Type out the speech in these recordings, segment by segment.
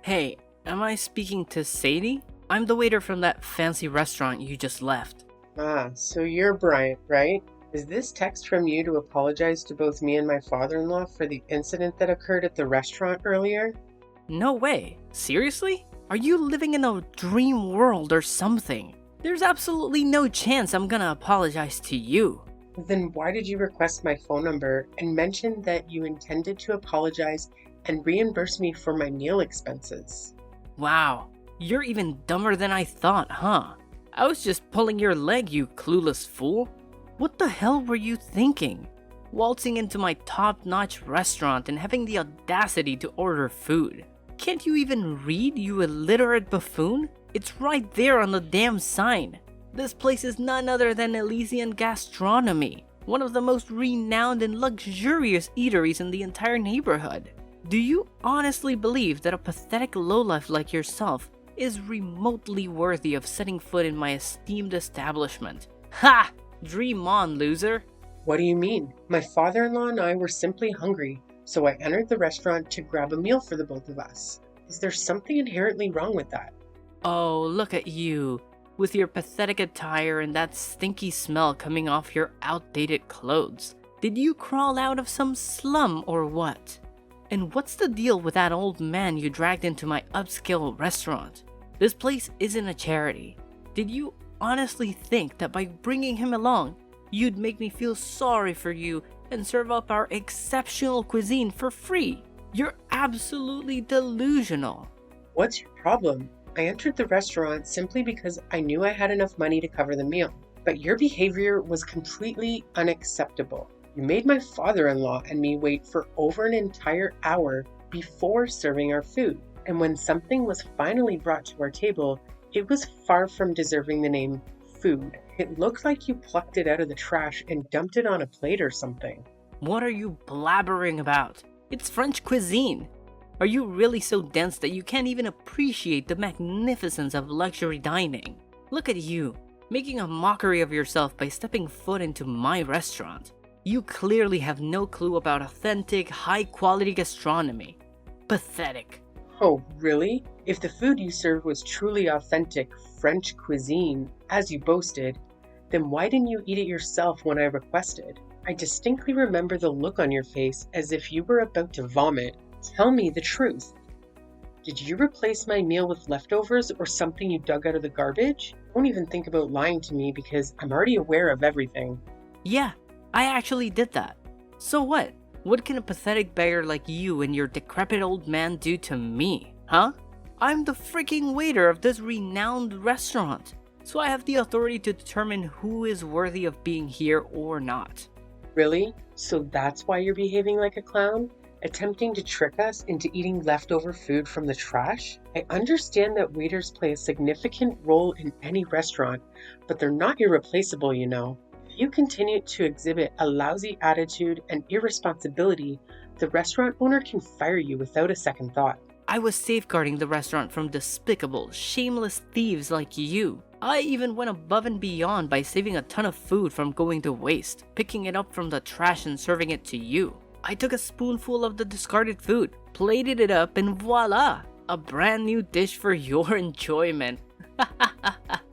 Hey, am I speaking to Sadie? I'm the waiter from that fancy restaurant you just left. Ah, so you're Bryant, right? Is this text from you to apologize to both me and my father-in-law for the incident that occurred at the restaurant earlier? No way. Seriously? Are you living in a dream world or something? There's absolutely no chance I'm gonna apologize to you. Then why did you request my phone number and mention that you intended to apologize and reimburse me for my meal expenses? Wow, you're even dumber than I thought, huh? I was just pulling your leg, you clueless fool. What the hell were you thinking? Waltzing into my top-notch restaurant and having the audacity to order food. Can't you even read, you illiterate buffoon? It's right there on the damn sign. This place is none other than Elysian Gastronomy, one of the most renowned and luxurious eateries in the entire neighborhood. Do you honestly believe that a pathetic lowlife like yourself is remotely worthy of setting foot in my esteemed establishment? Ha! Dream on, loser! What do you mean? My father-in-law and I were simply hungry, so I entered the restaurant to grab a meal for the both of us. Is there something inherently wrong with that? Oh, look at you, with your pathetic attire and that stinky smell coming off your outdated clothes. Did you crawl out of some slum or what? And what's the deal with that old man you dragged into my upscale restaurant? This place isn't a charity. Did you honestly think that by bringing him along, you'd make me feel sorry for you and serve up our exceptional cuisine for free? You're absolutely delusional. What's your problem? I entered the restaurant simply because I knew I had enough money to cover the meal. But your behavior was completely unacceptable. You made my father-in-law and me wait for over an entire hour before serving our food. And when something was finally brought to our table, it was far from deserving the name food. It looked like you plucked it out of the trash and dumped it on a plate or something. What are you blabbering about? It's French cuisine. Are you really so dense that you can't even appreciate the magnificence of luxury dining? Look at you, making a mockery of yourself by stepping foot into my restaurant. You clearly have no clue about authentic, high-quality gastronomy. Pathetic. Oh, really? If the food you served was truly authentic French cuisine, as you boasted, then why didn't you eat it yourself when I requested? I distinctly remember the look on your face as if you were about to vomit. Tell me the truth. Did you replace my meal with leftovers or something you dug out of the garbage? Don't even think about lying to me because I'm already aware of everything. Yeah, I actually did that. So what? What can a pathetic beggar like you and your decrepit old man do to me, huh? I'm the freaking waiter of this renowned restaurant, so I have the authority to determine who is worthy of being here or not. Really? So that's why you're behaving like a clown? Attempting to trick us into eating leftover food from the trash? I understand that waiters play a significant role in any restaurant, but they're not irreplaceable, you know. If you continue to exhibit a lousy attitude and irresponsibility, the restaurant owner can fire you without a second thought. I was safeguarding the restaurant from despicable, shameless thieves like you. I even went above and beyond by saving a ton of food from going to waste, picking it up from the trash and serving it to you. I took a spoonful of the discarded food, plated it up, and voila! A brand new dish for your enjoyment.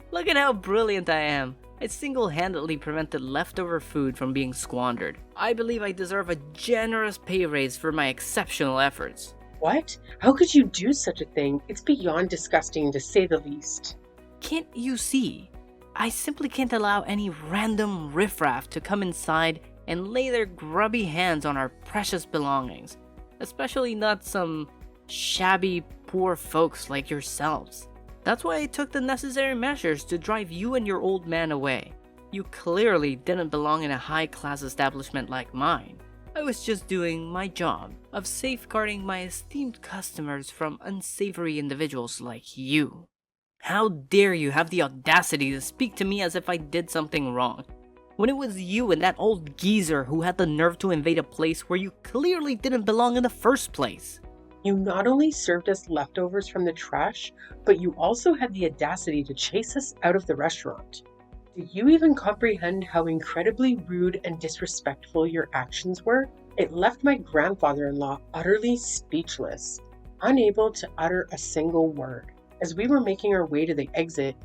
Look at how brilliant I am. I single-handedly prevented leftover food from being squandered. I believe I deserve a generous pay raise for my exceptional efforts. What? How could you do such a thing? It's beyond disgusting to say the least. Can't you see? I simply can't allow any random riffraff to come inside and lay their grubby hands on our precious belongings, especially not some shabby, poor folks like yourselves. That's why I took the necessary measures to drive you and your old man away. You clearly didn't belong in a high-class establishment like mine. I was just doing my job of safeguarding my esteemed customers from unsavory individuals like you. How dare you have the audacity to speak to me as if I did something wrong, when it was you and that old geezer who had the nerve to invade a place where you clearly didn't belong in the first place. You not only served us leftovers from the trash, but you also had the audacity to chase us out of the restaurant. Do you even comprehend how incredibly rude and disrespectful your actions were? It left my grandfather-in-law utterly speechless. unable to utter a single word. As we were making our way to the exit,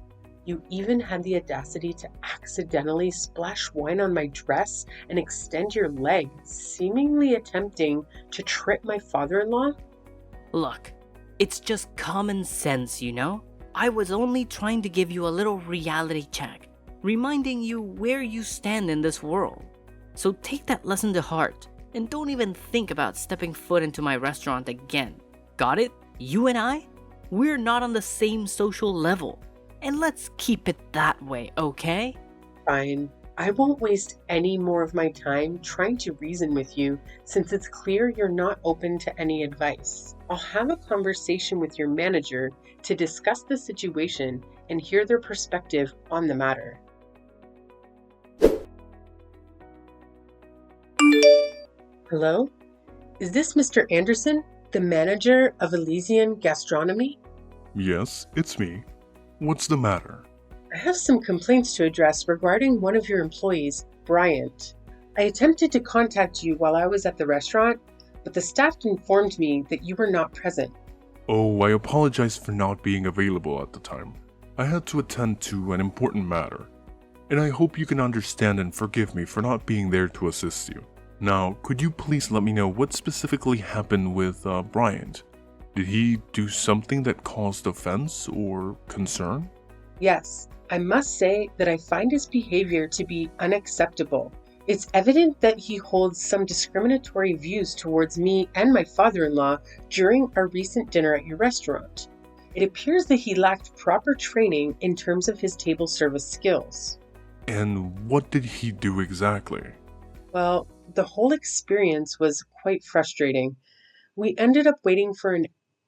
you even had the audacity to accidentally splash wine on my dress and extend your leg, seemingly attempting to trip my father-in-law? Look, it's just common sense, you know? I was only trying to give you a little reality check, reminding you where you stand in this world. So take that lesson to heart, and don't even think about stepping foot into my restaurant again. Got it? You and I? We're not on the same social level. And let's keep it that way, okay? Fine. I won't waste any more of my time trying to reason with you since it's clear you're not open to any advice. I'll have a conversation with your manager to discuss the situation and hear their perspective on the matter. Hello? Is this Mr. Anderson, the manager of Elysian Gastronomy? Yes, it's me. What's the matter? I have some complaints to address regarding one of your employees, Bryant. I attempted to contact you while I was at the restaurant, but the staff informed me that you were not present. Oh, I apologize for not being available at the time. I had to attend to an important matter, and I hope you can understand and forgive me for not being there to assist you. Now, could you please let me know what specifically happened with Bryant? Did he do something that caused offense or concern? Yes, I must say that I find his behavior to be unacceptable. It's evident that he holds some discriminatory views towards me and my father-in-law during our recent dinner at your restaurant. It appears that he lacked proper training in terms of his table service skills. And what did he do exactly? Well, the whole experience was quite frustrating. We ended up waiting for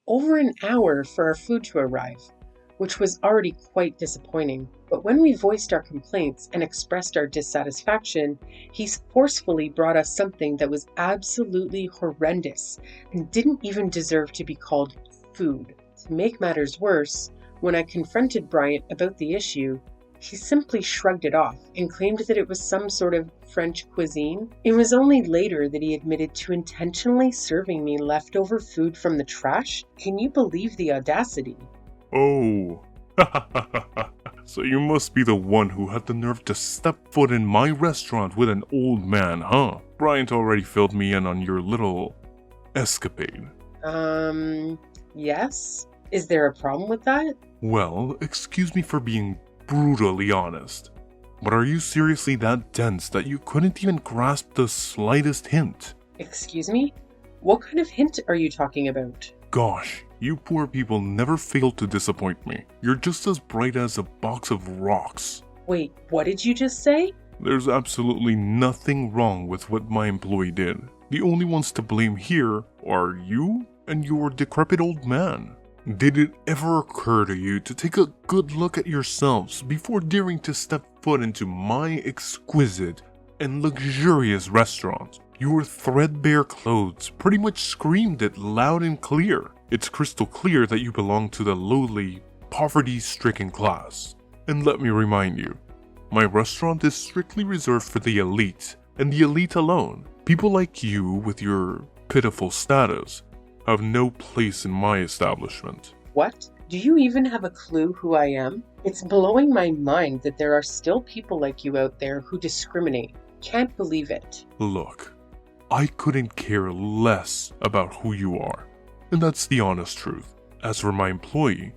over an hour for our food to arrive, which was already quite disappointing. But when we voiced our complaints and expressed our dissatisfaction, he forcefully brought us something that was absolutely horrendous and didn't even deserve to be called food. To make matters worse, when I confronted Bryant about the issue, he simply shrugged it off and claimed that it was some sort of French cuisine. It was only later that he admitted to intentionally serving me leftover food from the trash. Can you believe the audacity? Oh, so you must be the one who had the nerve to step foot in my restaurant with an old man, huh? Bryant already filled me in on your little escapade. Yes? Is there a problem with that? Well, excuse me for being brutally honest, but are you seriously that dense that you couldn't even grasp the slightest hint? Excuse me? What kind of hint are you talking about? Gosh, you poor people never fail to disappoint me. You're just as bright as a box of rocks. Wait, what did you just say? There's absolutely nothing wrong with what my employee did. The only ones to blame here are you and your decrepit old man. Did it ever occur to you to take a good look at yourselves before daring to step foot into my exquisite and luxurious restaurant? Your threadbare clothes pretty much screamed it loud and clear. It's crystal clear that you belong to the lowly, poverty-stricken class. And let me remind you, my restaurant is strictly reserved for the elite, and the elite alone. People like you with your pitiful status have no place in my establishment. What? Do you even have a clue who I am? It's blowing my mind that there are still people like you out there who discriminate. Can't believe it. Look, I couldn't care less about who you are, and that's the honest truth. As for my employee,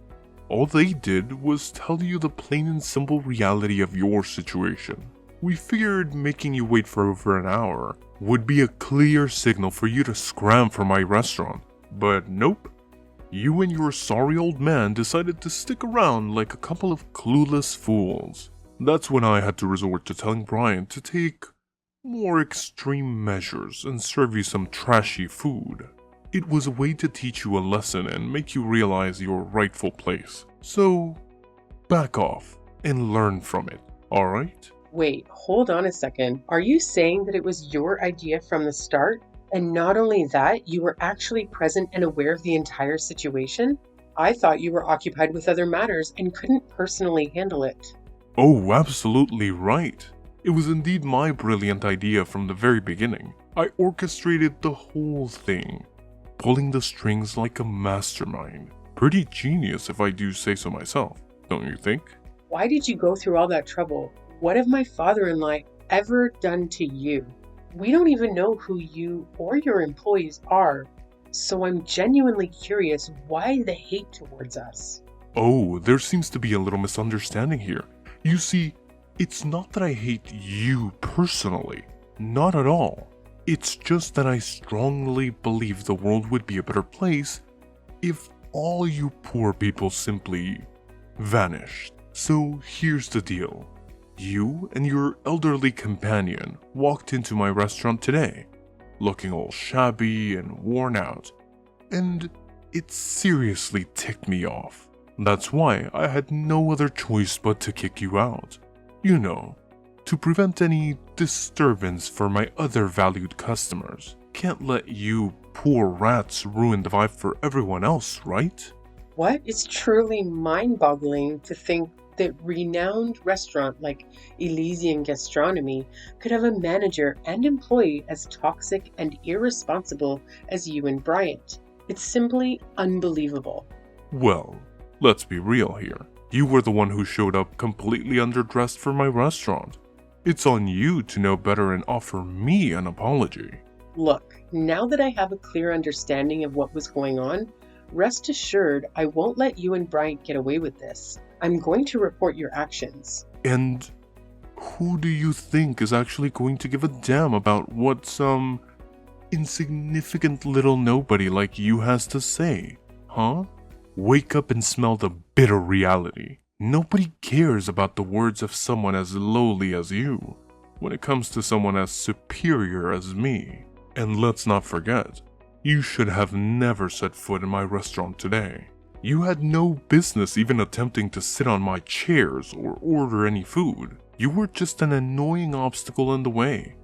all they did was tell you the plain and simple reality of your situation. We figured making you wait for over an hour would be a clear signal for you to scram for my restaurant. But nope, you and your sorry old man decided to stick around like a couple of clueless fools. That's when I had to resort to telling Bryant to take more extreme measures and serve you some trashy food. It was a way to teach you a lesson and make you realize your rightful place. So, back off and learn from it, alright? Wait, hold on a second. Are you saying that it was your idea from the start? And not only that, you were actually present and aware of the entire situation? I thought you were occupied with other matters and couldn't personally handle it. Oh, absolutely right. It was indeed my brilliant idea from the very beginning. I orchestrated the whole thing. pulling the strings like a mastermind. Pretty genius if I do say so myself, don't you think? Why did you go through all that trouble? What have my father-in-law ever done to you? We don't even know who you or your employees are, so I'm genuinely curious why the hate towards us. Oh, there seems to be a little misunderstanding here. You see, it's not that I hate you personally. Not at all. It's just that I strongly believe the world would be a better place if all you poor people simply vanished. So here's the deal. You and your elderly companion walked into my restaurant today, looking all shabby and worn out, and it seriously ticked me off. That's why I had no other choice but to kick you out. You know, to prevent any disturbance for my other valued customers. Can't let you poor rats ruin the vibe for everyone else, right? What? It's truly mind-boggling to think that renowned restaurant like Elysian Gastronomy could have a manager and employee as toxic and irresponsible as you and Bryant. It's simply unbelievable. Well, let's be real here. You were the one who showed up completely underdressed for my restaurant. It's on you to know better and offer me an apology. Look, now that I have a clear understanding of what was going on, rest assured I won't let you and Bryant get away with this. I'm going to report your actions. And who do you think is actually going to give a damn about what some insignificant little nobody like you has to say? Huh? Wake up and smell the bitter reality. Nobody cares about the words of someone as lowly as you when it comes to someone as superior as me. And let's not forget, you should have never set foot in my restaurant today. You had no business even attempting to sit on my chairs or order any food. You were just an annoying obstacle in the way,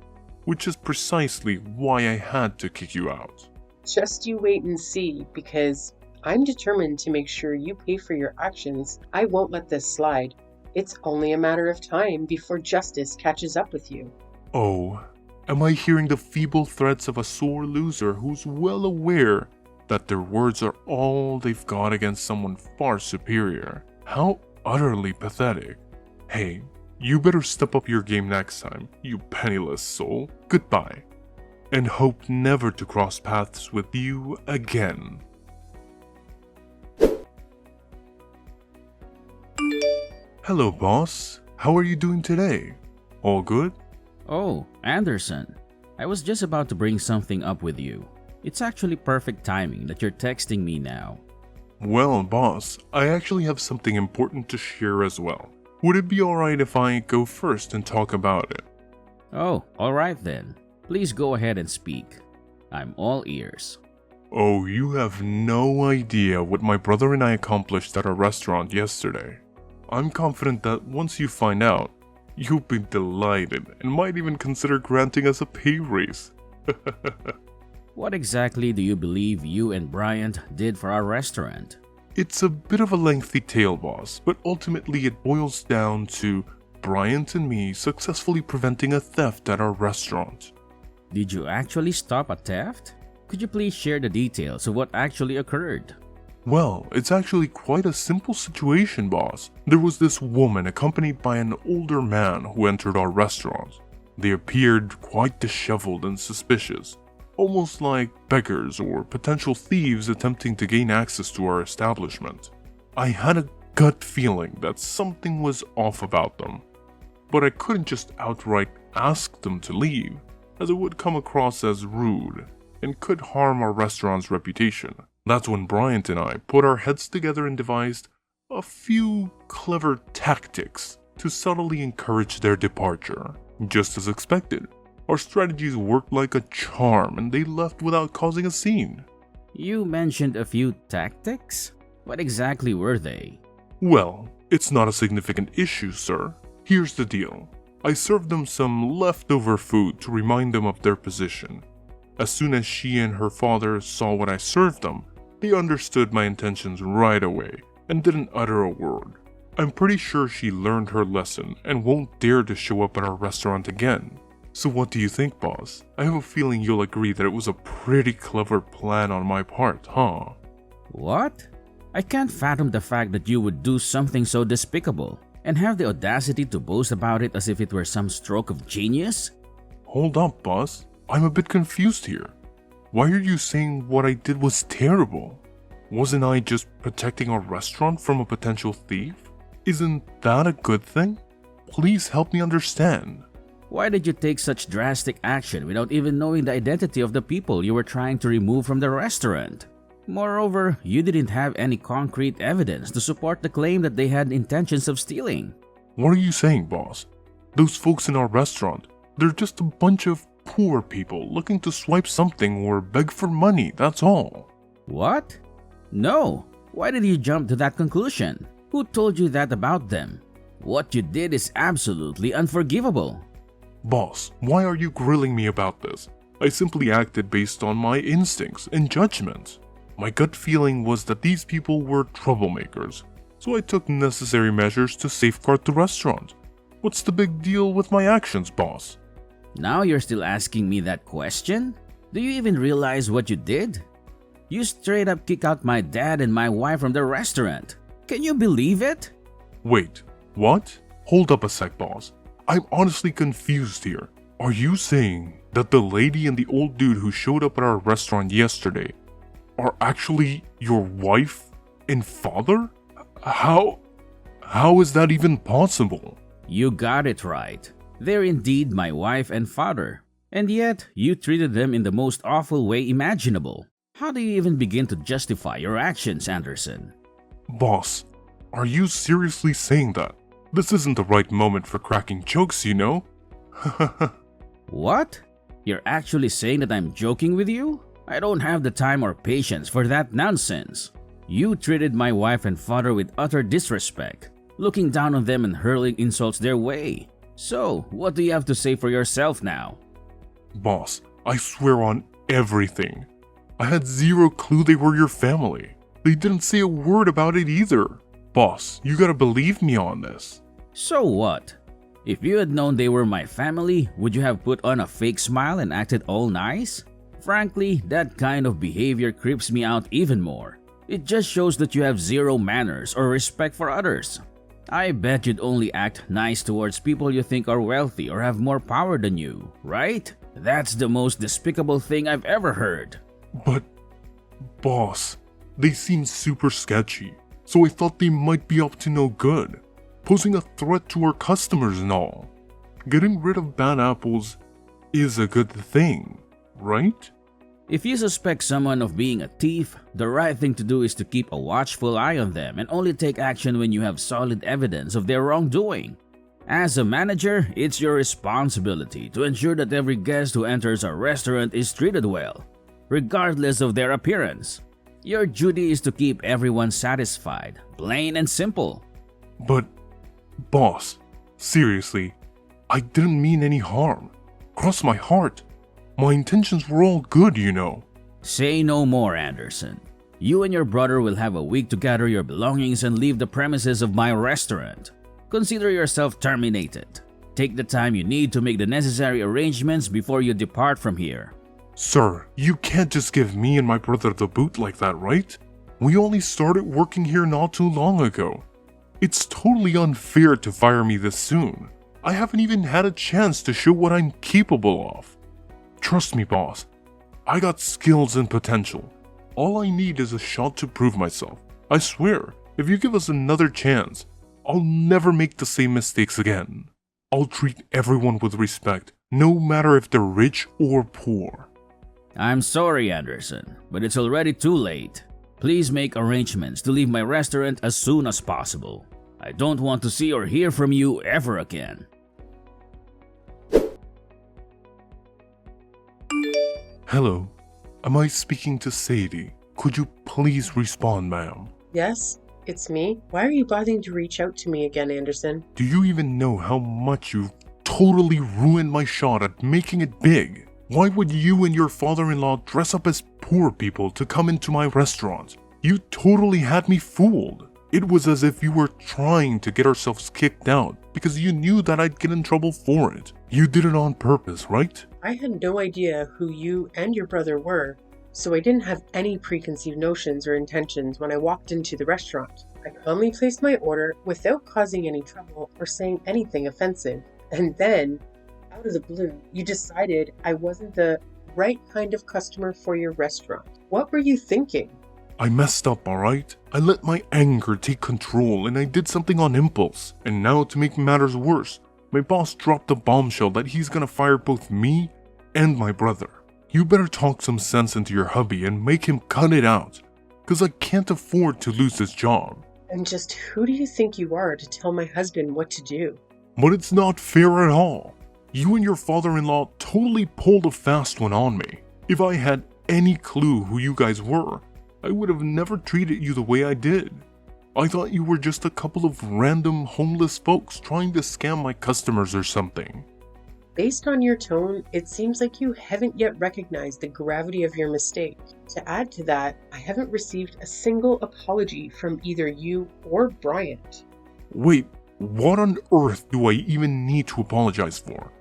which is precisely why I had to kick you out. Just you wait and see, because I'm determined to make sure you pay for your actions. I won't let this slide. It's only a matter of time before justice catches up with you. Oh, am I hearing the feeble threats of a sore loser who's well aware that their words are all they've got against someone far superior? How utterly pathetic. Hey, you better step up your game next time, you penniless soul. Goodbye, and hope never to cross paths with you again. Hello, boss. How are you doing today? All good? Oh, Anderson. I was just about to bring something up with you. It's actually perfect timing that you're texting me now. Well, boss, I actually have something important to share as well. Would it be alright if I go first and talk about it? Oh, alright then. Please go ahead and speak. I'm all ears. Oh, you have no idea what my brother and I accomplished at our restaurant yesterday. I'm confident that once you find out, you'll be delighted and might even consider granting us a pay raise. What exactly do you believe you and Bryant did for our restaurant? It's a bit of a lengthy tale, boss, but ultimately it boils down to Bryant and me successfully preventing a theft at our restaurant. Did you actually stop a theft? Could you please share the details of what actually occurred? Well, it's actually quite a simple situation, boss. There was this woman accompanied by an older man who entered our restaurant. They appeared quite disheveled and suspicious, almost like beggars or potential thieves attempting to gain access to our establishment. I had a gut feeling that something was off about them, but I couldn't just outright ask them to leave, as it would come across as rude and could harm our restaurant's reputation. That's when Bryant and I put our heads together and devised a few clever tactics to subtly encourage their departure. Just as expected, our strategies worked like a charm and they left without causing a scene. You mentioned a few tactics? What exactly were they? Well, it's not a significant issue, sir. Here's the deal. I served them some leftover food to remind them of their position. As soon as she and her father saw what I served them, they understood my intentions right away and didn't utter a word. I'm pretty sure she learned her lesson and won't dare to show up at our restaurant again. So what do you think, boss? I have a feeling you'll agree that it was a pretty clever plan on my part, huh? What? I can't fathom the fact that you would do something so despicable and have the audacity to boast about it as if it were some stroke of genius? Hold up, boss. I'm a bit confused here. Why are you saying what I did was terrible? Wasn't I just protecting our restaurant from a potential thief? Isn't that a good thing? Please help me understand. Why did you take such drastic action without even knowing the identity of the people you were trying to remove from the restaurant? Moreover, you didn't have any concrete evidence to support the claim that they had intentions of stealing. What are you saying, boss? Those folks in our restaurant, they're just a bunch of poor people looking to swipe something or beg for money, that's all. What? No. Why did you jump to that conclusion? Who told you that about them? What you did is absolutely unforgivable. Boss, why are you grilling me about this? I simply acted based on my instincts and judgment. My gut feeling was that these people were troublemakers, so I took necessary measures to safeguard the restaurant. What's the big deal with my actions, boss? Now you're still asking me that question? Do you even realize what you did? You straight up kicked out my dad and my wife from the restaurant. Can you believe it? Wait, what? Hold up a sec, boss. I'm honestly confused here. Are you saying that the lady and the old dude who showed up at our restaurant yesterday are actually your wife and father? How is that even possible? You got it right. They're indeed my wife and father. And yet, you treated them in the most awful way imaginable. How do you even begin to justify your actions, Anderson? Boss, are you seriously saying that? This isn't the right moment for cracking jokes, you know? What? You're actually saying that I'm joking with you? I don't have the time or patience for that nonsense. You treated my wife and father with utter disrespect, looking down on them and hurling insults their way. So, what do you have to say for yourself now? Boss, I swear on everything. I had zero clue they were your family. They didn't say a word about it either. Boss, you gotta believe me on this. So what? If you had known they were my family, would you have put on a fake smile and acted all nice? Frankly, that kind of behavior creeps me out even more. It just shows that you have zero manners or respect for others. I bet you'd only act nice towards people you think are wealthy or have more power than you, right? That's the most despicable thing I've ever heard. But, boss, they seem super sketchy, so I thought they might be up to no good, posing a threat to our customers and all. Getting rid of bad apples is a good thing, right? If you suspect someone of being a thief, the right thing to do is to keep a watchful eye on them and only take action when you have solid evidence of their wrongdoing. As a manager, it's your responsibility to ensure that every guest who enters a restaurant is treated well, regardless of their appearance. Your duty is to keep everyone satisfied, plain and simple. But, boss, seriously, I didn't mean any harm. Cross my heart. My intentions were all good, you know. Say no more, Anderson. You and your brother will have a week to gather your belongings and leave the premises of my restaurant. Consider yourself terminated. Take the time you need to make the necessary arrangements before you depart from here. Sir, you can't just give me and my brother the boot like that, right? We only started working here not too long ago. It's totally unfair to fire me this soon. I haven't even had a chance to show what I'm capable of. Trust me, boss. I got skills and potential. All I need is a shot to prove myself. I swear, if you give us another chance, I'll never make the same mistakes again. I'll treat everyone with respect, no matter if they're rich or poor. I'm sorry, Anderson, but it's already too late. Please make arrangements to leave my restaurant as soon as possible. I don't want to see or hear from you ever again. Hello, am I speaking to Sadie? Could you please respond, ma'am? Yes, it's me. Why are you bothering to reach out to me again, Anderson? Do you even know how much you've totally ruined my shot at making it big? Why would you and your father-in-law dress up as poor people to come into my restaurant? You totally had me fooled. It was as if you were trying to get ourselves kicked out because you knew that I'd get in trouble for it. You did it on purpose, right? I had no idea who you and your brother were, so I didn't have any preconceived notions or intentions when I walked into the restaurant. I calmly placed my order without causing any trouble or saying anything offensive. And then, out of the blue, you decided I wasn't the right kind of customer for your restaurant. What were you thinking? I messed up, alright? I let my anger take control and I did something on impulse. And now, to make matters worse, my boss dropped a bombshell that he's gonna fire both me and my brother. You better talk some sense into your hubby and make him cut it out, cause I can't afford to lose this job. And just who do you think you are to tell my husband what to do? But it's not fair at all. You and your father-in-law totally pulled a fast one on me. If I had any clue who you guys were, I would have never treated you the way I did. I thought you were just a couple of random homeless folks trying to scam my customers or something. Based on your tone, it seems like you haven't yet recognized the gravity of your mistake. To add to that, I haven't received a single apology from either you or Bryant. Wait, what on earth do I even need to apologize for?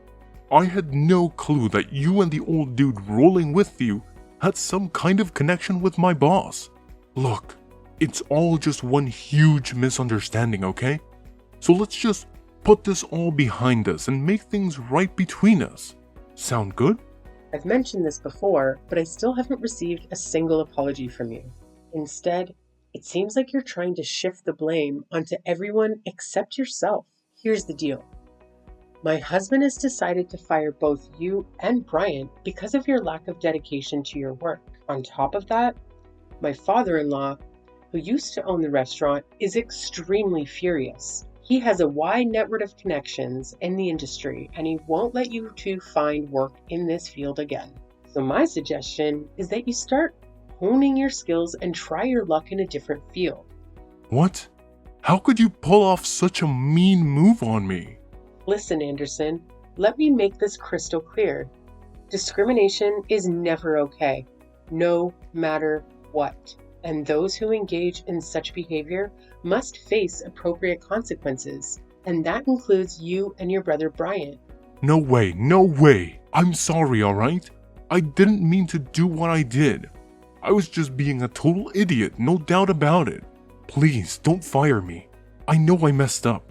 I had no clue that you and the old dude rolling with you had some kind of connection with my boss. Look, it's all just one huge misunderstanding, okay? So let's just put this all behind us and make things right between us. Sound good? I've mentioned this before, but I still haven't received a single apology from you. Instead, it seems like you're trying to shift the blame onto everyone except yourself. Here's the deal. My husband has decided to fire both you and Bryant because of your lack of dedication to your work. On top of that, my father-in-law, who used to own the restaurant, is extremely furious. He has a wide network of connections in the industry, and he won't let you two find work in this field again. So my suggestion is that you start honing your skills and try your luck in a different field. What? How could you pull off such a mean move on me? Listen, Anderson, let me make this crystal clear. Discrimination is never okay, no matter what. And those who engage in such behavior must face appropriate consequences. And that includes you and your brother Bryant. No way, no way. I'm sorry, alright? I didn't mean to do what I did. I was just being a total idiot, no doubt about it. Please, don't fire me. I know I messed up.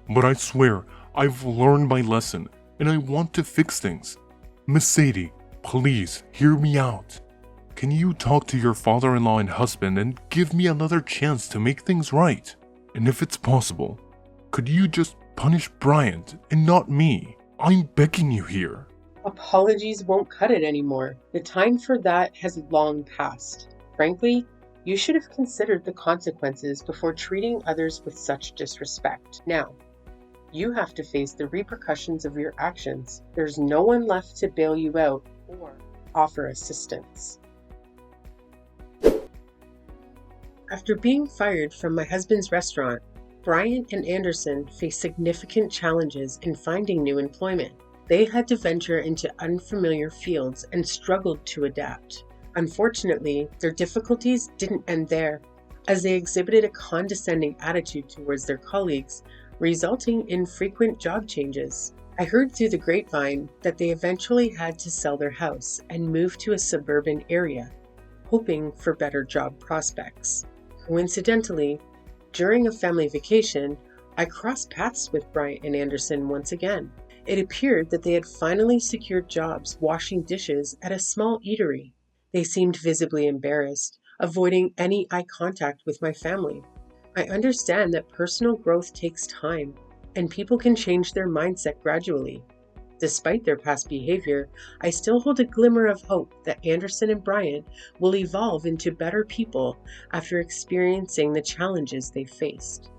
But I swear, I've learned my lesson, and I want to fix things. Miss Sadie, please, hear me out. Can you talk to your father-in-law and husband and give me another chance to make things right? And if it's possible, could you just punish Bryant and not me? I'm begging you here. Apologies won't cut it anymore. The time for that has long passed. Frankly, you should have considered the consequences before treating others with such disrespect. Now, you have to face the repercussions of your actions. There's no one left to bail you out or offer assistance. After being fired from my husband's restaurant, Bryant and Anderson faced significant challenges in finding new employment. They had to venture into unfamiliar fields and struggled to adapt. Unfortunately, their difficulties didn't end there, as they exhibited a condescending attitude towards their colleagues, resulting in frequent job changes. I heard through the grapevine that they eventually had to sell their house and move to a suburban area, hoping for better job prospects. Coincidentally, during a family vacation, I crossed paths with Bryant and Anderson once again. It appeared that they had finally secured jobs washing dishes at a small eatery. They seemed visibly embarrassed, avoiding any eye contact with my family. I understand that personal growth takes time, and people can change their mindset gradually. Despite their past behavior, I still hold a glimmer of hope that Anderson and Bryant will evolve into better people after experiencing the challenges they faced.